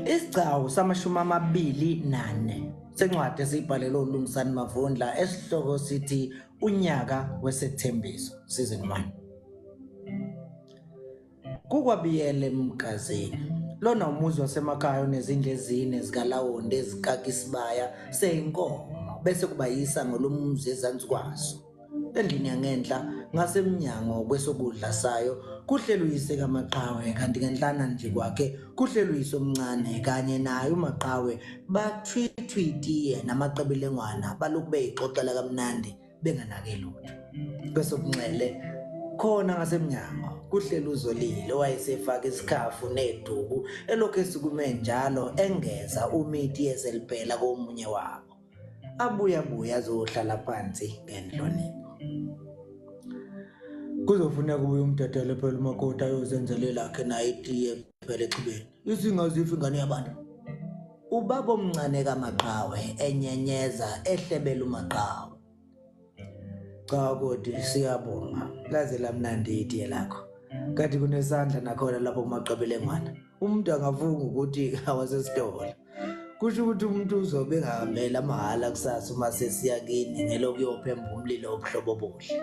Isigcawu samashumi amabili nane sencwadi esiyibhalelwe uLungisani Mavundla esihloko sithi unyaka wesethembiso season 1. Kukwabiyele emgazini lona umuzi wasemakhaya onezindlu ezine zikalawondi ezikaka isibaya seyinkomo bese kuba yisango lomuzi ezansi kwaso. Endlini yangenhla ngasemnyango kwesokudla sayo kuhlelo uyise kaMaqhawe kanti ngenhlana nje kwakhe kuhlelo uyise omncane kanye naye uMaqhawe bathwithwitiye namaqebelengwana balokhu beyixoxela kamnandi benganake lutho. Kwesobunxele khona ngasemnyango kuhlelo uZolile owayesefaka isikhafu neduku elokhu esikume njalo engeza umithi yeseliphela komunye wabo. Abuya azohlala phansi ngenhlonipho. Kuzofuneka kube umdadala phela umakoti ayozenzelela lakhe naye itiye phela echibeni. Isingazifi ingane yabantu. Ubaba omncane kaMaqhawe enyenyeza ehlebela uMaqhawe. Cha kodwa siyabonga laze lamnandi itiye lakho. Kanti kunesandla nakhona lapho kumaqebelengwana. Umuntu angavunga ukuthi awasesitolo. Kusho ukuthi umuntu uzobe ngahambela amahala kusasa uma sesiya kini ngelokhu yophemba umlilo obuhlobo obuhle.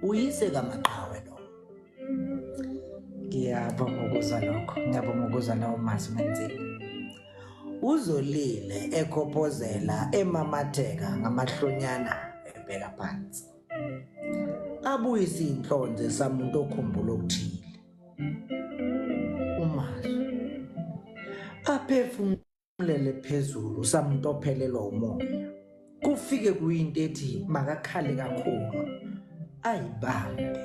Uyise kaMaqhawe lo. Ngiyabonga ukuzwa nawo masi menzini. UZolile ekhophozela emamatheka ngamahlonyana ebheka phansi. Abuyisa inhlonze samuntu okhumbula okuthile. Umazi aphefumulele phezulu samuntu ophelelwa umoya. Kufike kuyinto ethi makakhale kakhulu. Ayibambe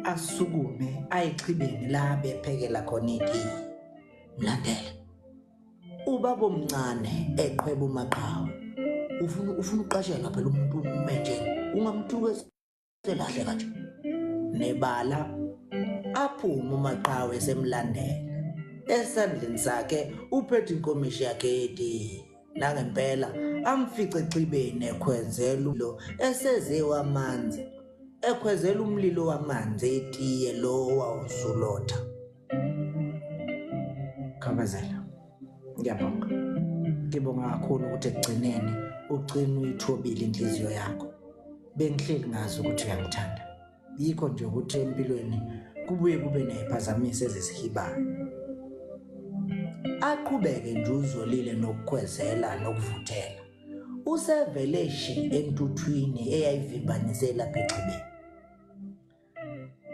asukume ayichibeni la bephekela khona itiye. Mlandela ubaba omncane eqhweba uMaqhawe. Ufuna uqashela phela umuntu umenjene ungamthukeselahle kanje. Nebala aphuma uMaqhawe semlandela. Esandleni sakhe uphethe inkomishi yakhe etiye. Nangempela amfice echibeni ekhwezela lo esezewa amanzi. Ekhwezela umlilo wamanzi etiye lo wawusulotha. Khabazela. Ngiyabonga. Ngibonga kakhulu ukuthi ekugcineni ugcina uyithobile inhliziyo yakho. Bengihleli ngazi ukuthi uyangithanda. Yikho nje ukuthi empilweni kubuye kube neziphazamiso ezisihibayo. Aqhubeke nje uZolile nokukhwezela nokuvuthela. Usevele shi entuthwini eyayivimbanisela phexibeni.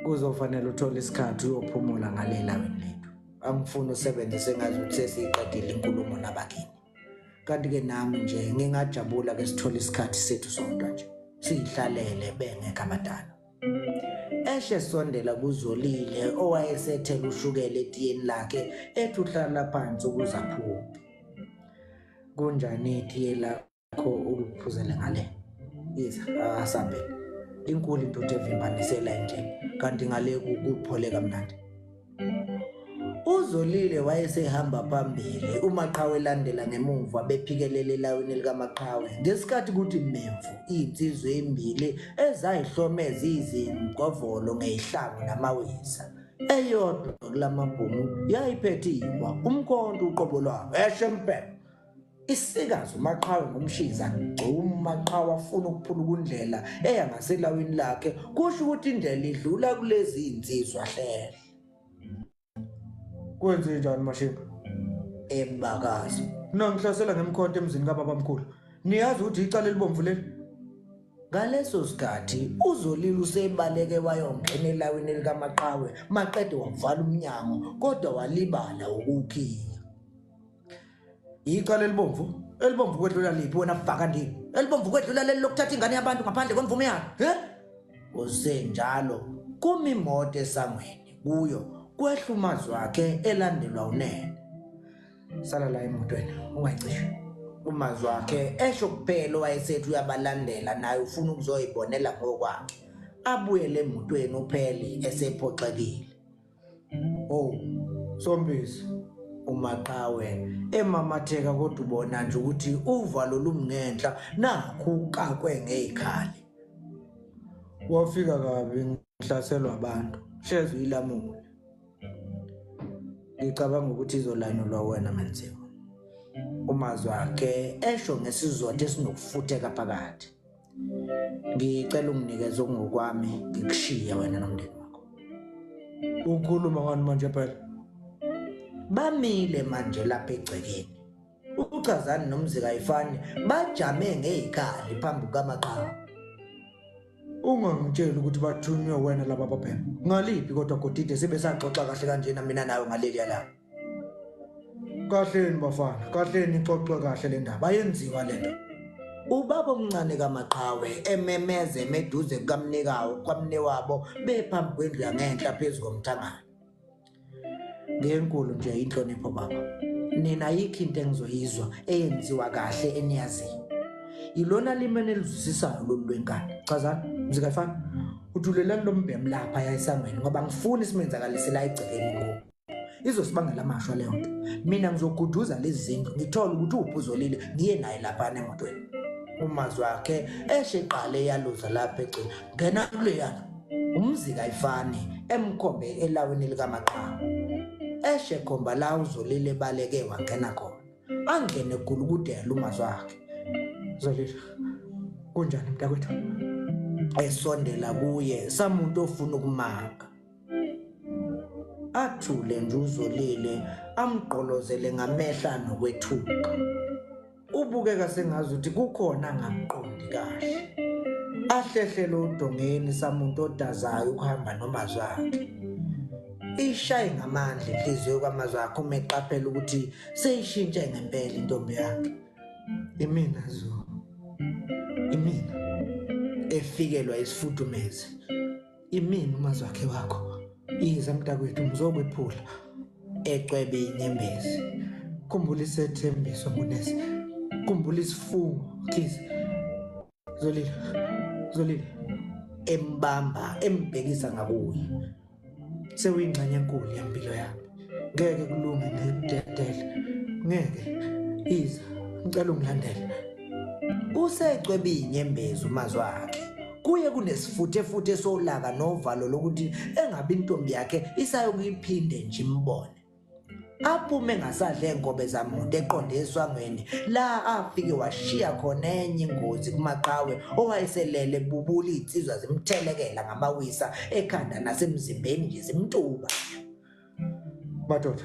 Kuzofanele uthole isikhathi uyophumula ngalela wena lethu. Angifuni usebenzise ngazi ukuthi sesiqedile inkulumo nabakini. Kanti ke nami nje ngingajabula ke sithole isikhathi sethu sonke nje. Sihlalele bengekho abadala. Eshe sondela kuZolile owayesethela ushukela etiyeni lakhe ethi uhlala phansi ukuze aphume. Kunjani itiye lakho ukuphuzela ngale? Yiza asambele. Inkulu into evimbanisela nje kanti ngale kuphole kamnandi. UZolile wayesehamba phambili uMaqhawe elandela ngemuva bephikelele elawini likaMaqhawe ngesikhathi kuthi Memfu insizwe embili ezayihlomeza izimgovolo ngehlangu namawisa. Eyodwa kulamabhumu yayiphethe iwa umkhonto uqobo lwayo eshempela. Isikazi uMaqhawe ngomshiza uMaqhawe afuna ukuphula ukundlela eyangaselawini lakhe kusho ukuthi indlela idlula kulezi insizwa hlele. Kwenze njani Mashika? Embakazo. Nangihlasela ngemkhonto emzini kababamkhulu. Niyazi ukuthi icala elibomvu leli? Ngaleso sikhathi uZolile usebaleke wayongena elawini likaMaqhawe maqede wavala umnyango kodwa walibala ukukhiya. Icala elibomvu kwedlula liphi wena bhakandini? Elibomvu kwedlula leli lokuthatha ingane yabantu ngaphandle kwemvume yakhe. Kusenjalo kuma imoto esangweni kuyo kwehla umazi wakhe elandelwa unene. Sala la emotweni ungayicishe. Umazi wakhe esho kuphela wayesethi uyabalandela naye ufuna ukuzoyibonela ngokwakhe. Abuyele emotweni upheli esephoxekile. Oh, Sombisi. uMaqhawe emamatheka kodwa ubona nje ukuthi uvalo lumngenhla nakho ukakwe ngezikhali. Wafika kabi ngihlaselwa abantu shezi ilamule. ngicabanga ukuthi izolanyulwa wena Manziwe. Umazwi wakhe esho ngesizotha esinokufutheka phakathi. Ngicela unginikeze okungokwami ngikushiya wena nomndeni wakho. Ukhuluma ngani manje phela? Bamile manje lapha egcekeni. UChazani noMzika Ayifani bajame ngezikhali phambi kaMaqhawe. Ungangitsheli ukuthi bathunywe wena laba baphela. Ngaliphi kodwa Godide sibe saxoxa kahle kanjena mina nawe ngaleli yala. Kahleni bafana, kahleni ixoxe kahle le ndaba ayenziwa lento. Ubaba omncane kaMaqhawe ememeze meduze kwamnewabo bephambi kwendlu yangenhla phezulu komthangana. Ngenkulu nje inhlonipho baba. Nina ayikho into engizoyizwa eyenziwa kahle eniyaziyo. Ilona limene elizwisisayo lolu lwenkani. Chazani, Mzika Ayifani, uthulelani lo mbhemu lapha yayisangweni ngoba ngifuna isimenzakalise la egcekeni ngoku. Izosibangela amashwa leyo nto. Mina ngizoguduza lezi zinto ngithola ukuthi uphuzolile ngiye naye lapha emotweni. Umazwi wakhe esheqale yaluza lapha egcini. Ngena kule yana. UMzika Ayifani emkhombe elawini likaMaqhawe. Eshekhomba la uZolile baleke wangena khona. Angene gulukudela umazwi wakhe. Zolile, kunjani mntakwethu? Esondela kuye samuntu ofuna ukumanga. Athule nje uZolile amgqolozele ngamehla nokwethuka. Ubukeka sengazi ukuthi kukhona angamqondi kahle. Ahlehlele udongeni samuntu odazayo ukuhamba nomazwi wakhe. Ishaye ngamandla inhliziyo kamazwi wakhe uma eqaphela ukuthi seyishintshe ngempela intombi yakhe. Imina zo. Imina efikelwa isifudumezi. Imina umazwi wakhe wakho. Iza mntakwethu ngizokwephula ecwebe inyembezi. Khumbula isethembiso Munesi. Khumbula isifungo Khizi. Zolile embamba embhekisa ngakuye. Sewuyingxenye enkulu yempilo yami. Ngeke kulunge ngidedele. Ngeke. Iza ngicela ungilandele. Usecwebe inyembezi umazwi wakhe. Kuye kunesifuthe solaka novalo lokuthi engabe intombi yakhe isayokuyiphinde nje imbone. Aphume ngasadle enkobe zamuntu eqonde eswangweni la afike washiya khona enye ingozi kuMaqhawe owayeselele bubula insizwa zimthelekela ngamawisa ekhanda nasemzimbeni nje zimtuba. Madoda,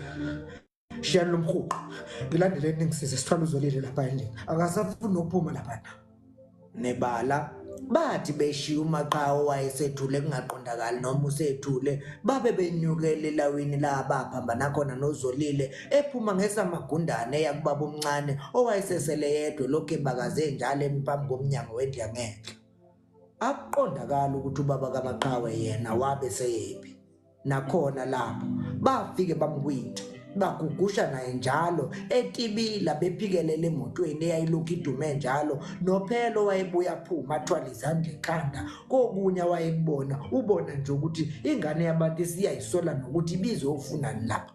shiyani lo mhuqo. Ngilandeleni ngisize sithwala uZolile lapha endlini. Akasafuni ukuphuma lapha. Nebala bathi beshiya uMaqhawe wayesethule kungaqondakali noma usethule babe benyukele elawini la baphambana khona noZolile ephuma ngesamagundane yakubaba omncane owayesesele yedwa lokho ebakaze njalo emphambi komnyango wendlu yangenhla. Akuqondakala ukuthi ubaba kaMaqhawe yena wabe seyephi. Nakhona lapho bafike bamkwitha bagugusha naye njalo etibila bephikelele emotweni eyayilokhu idume njalo nophelo wayebuya phuma athwala izandla ekhanda kokunye wayekubona ubona nje ukuthi ingane yabantu isiyayisola nokuthi ibizo ufunani lapha.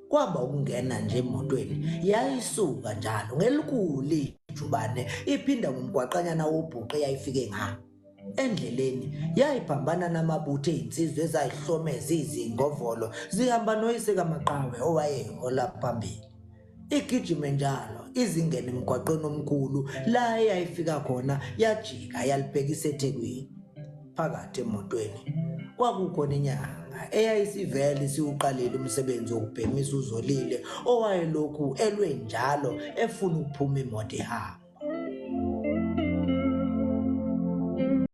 Kwaba ukungena nje emotweni yayisuka njalo ngelikhulu ijubane iphinda ngomgwaqanyana wobhuqe yayifike ngayo. Endleleni yayiphambana namabuthe insizwe ezayihlomeza izingovolo zihamba noyise kaMaqhawe owayehola phambili. Igijime njalo izingene emgwaqweni omkhulu la eyayifika khona yajika yalibhekisa eThekwini. Phakathi emotweni kwakukhona inyanga eyayisivele isiuqalile umsebenzi wokubhemisa uZolile owayelokhu elwe njalo efuna ukuphuma imoto ehamba.